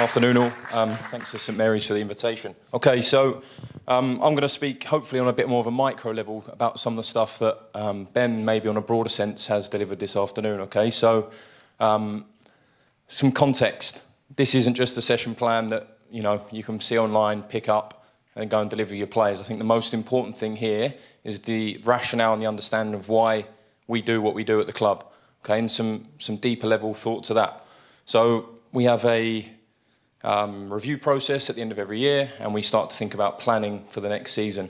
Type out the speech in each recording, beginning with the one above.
Afternoon all. Thanks to St Mary's for the invitation. Okay, so I'm going to speak hopefully on a bit more of a micro level about some of the stuff that Ben, maybe on a broader sense, has delivered this afternoon. Okay, so some context. This isn't just a session plan that you can see online, pick up, and go and deliver your players. I think the most important thing here is the rationale and the understanding of why we do what we do at the club. Okay, and some deeper level thought to that. So we have a review process at the end of every year, and we start to think about planning for the next season.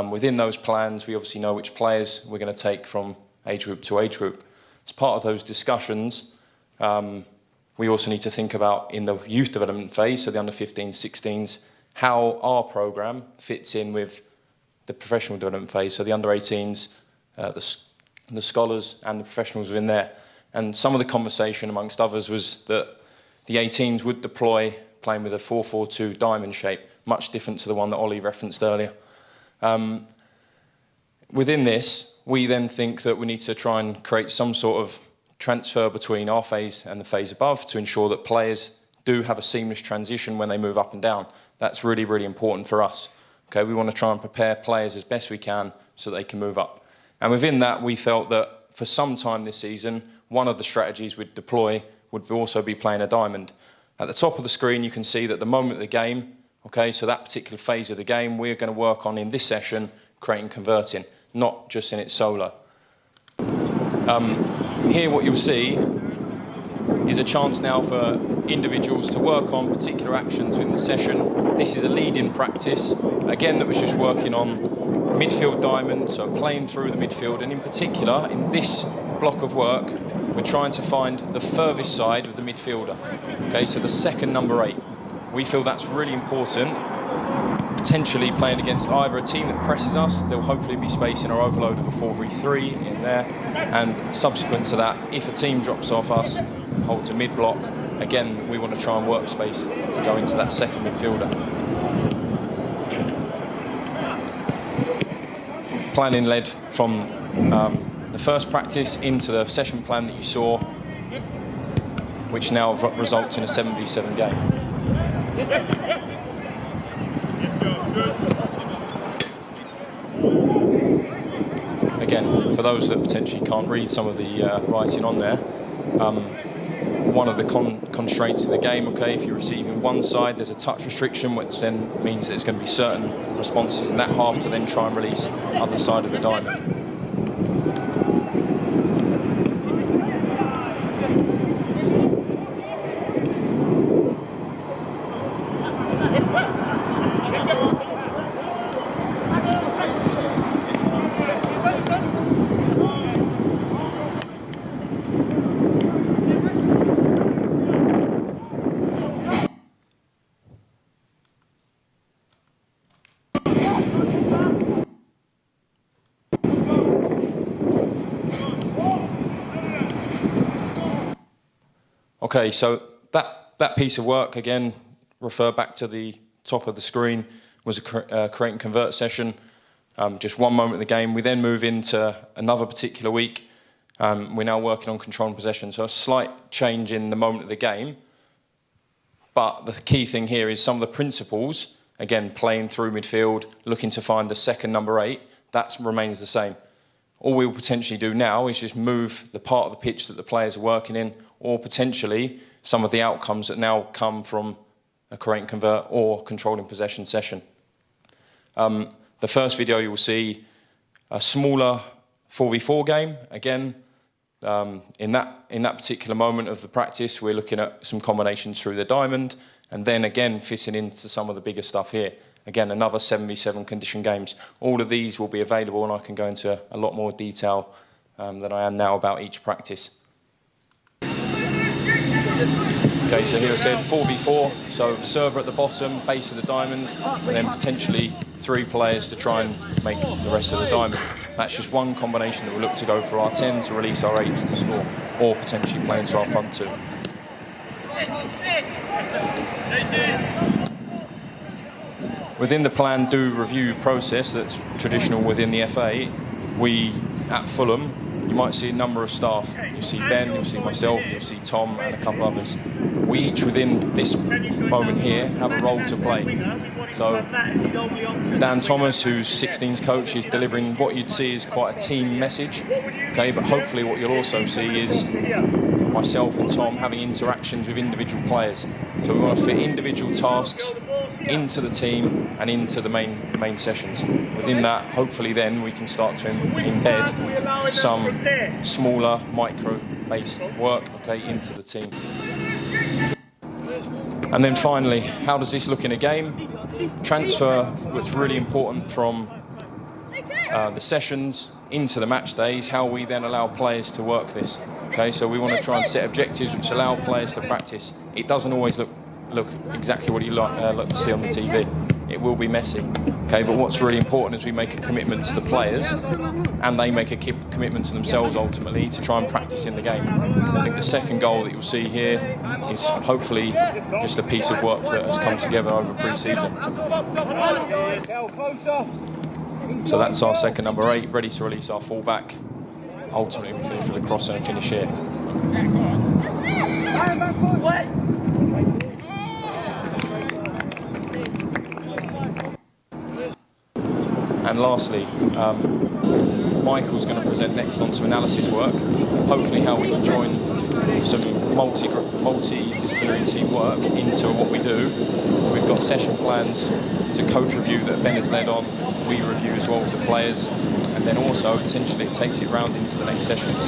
Within those plans, we obviously know which players we're going to take from age group to age group. As part of those discussions, we also need to think about in the youth development phase, so the under 15s, 16s, how our programme fits in with the professional development phase, so the under 18s, the scholars and the professionals within there. And some of the conversation amongst others was that the 18s would deploy playing with a 4-4-2 diamond shape, much different to the one that Ollie referenced earlier. Within this, we then think that we need to try and create some sort of transfer between our phase and the phase above to ensure that players do have a seamless transition when they move up and down. That's really, really important for us. Okay, we want to try and prepare players as best we can so they can move up. And within that, we felt that for some time this season, one of the strategies we'd deploy would also be playing a diamond. At the top of the screen, you can see that the moment of the game, okay, so that particular phase of the game, we're going to work on in this session, creating converting, not just in its solo. Here what you'll see is a chance now for individuals to work on particular actions in the session. This is a lead-in practice, again, that was just working on midfield diamond, so playing through the midfield, and in particular, in this block of work, we're trying to find the furthest side of the midfielder. Okay, so the second number 8. We feel that's really important, potentially playing against either a team that presses us, there'll hopefully be space in our overload of a 4-3-3 in there, and subsequent to that, if a team drops off us, holds a mid-block, again, we want to try and work space to go into that second midfielder. Planning led from the first practice into the session plan that you saw, which now results in a 7v7 game. Again, for those that potentially can't read some of the writing on there, one of the constraints of the game, okay, if you're receiving one side, there's a touch restriction, which then means there's going to be certain responses in that half to then try and release other side of the diamond. Okay, so that piece of work, again, refer back to the top of the screen, was a create and convert session. Just one moment of the game. We then move into another particular week. We're now working on control and possession. So a slight change in the moment of the game. But the key thing here is some of the principles, again, playing through midfield, looking to find the second number 8, that remains the same. All we will potentially do now is just move the part of the pitch that the players are working in, or potentially some of the outcomes that now come from a create and convert or controlling possession session. The first video you will see a smaller 4v4 game. Again, in that particular moment of the practice, we're looking at some combinations through the diamond, and then again fitting into some of the bigger stuff here. Again, another 7v7 condition games. All of these will be available, and I can go into a lot more detail than I am now about each practice. Okay, so here I said 4v4, so server at the bottom, base of the diamond, and then potentially 3 players to try and make the rest of the diamond. That's just one combination that we'll look to go for our 10 to release our 8s to score, or potentially play into our front 2. Within the plan do review process that's traditional within the FA, we, at Fulham, you might see a number of staff. You'll see Ben, you'll see myself, you'll see Tom and a couple others. We each within this moment here have a role to play. So Dan Thomas, who's 16's coach, is delivering what you'd see is quite a team message. Okay, but hopefully what you'll also see is myself and Tom having interactions with individual players. So we want to fit individual tasks into the team and into the main sessions. Within that, hopefully then we can start to embed some smaller micro-based work, okay, into the team. And then finally, how does this look in a game? Transfer, what's really important from the sessions into the match days, how we then allow players to work this. Okay, so we want to try and set objectives which allow players to practice. It doesn't always look exactly what you like to see on the TV. It will be messy. Okay, but what's really important is we make a commitment to the players, and they make a commitment to themselves ultimately to try and practice in the game. I think the second goal that you'll see here is hopefully just a piece of work that has come together over pre-season. So that's our second number 8, ready to release our fullback. Ultimately, we finish with a cross and a finish here. And lastly, Michael's going to present next on some analysis work, hopefully how we can join some multidisciplinary team work into what we do. We've got session plans to coach review that Ben has led on, we review as well with the players, and then also potentially it takes it round into the next sessions.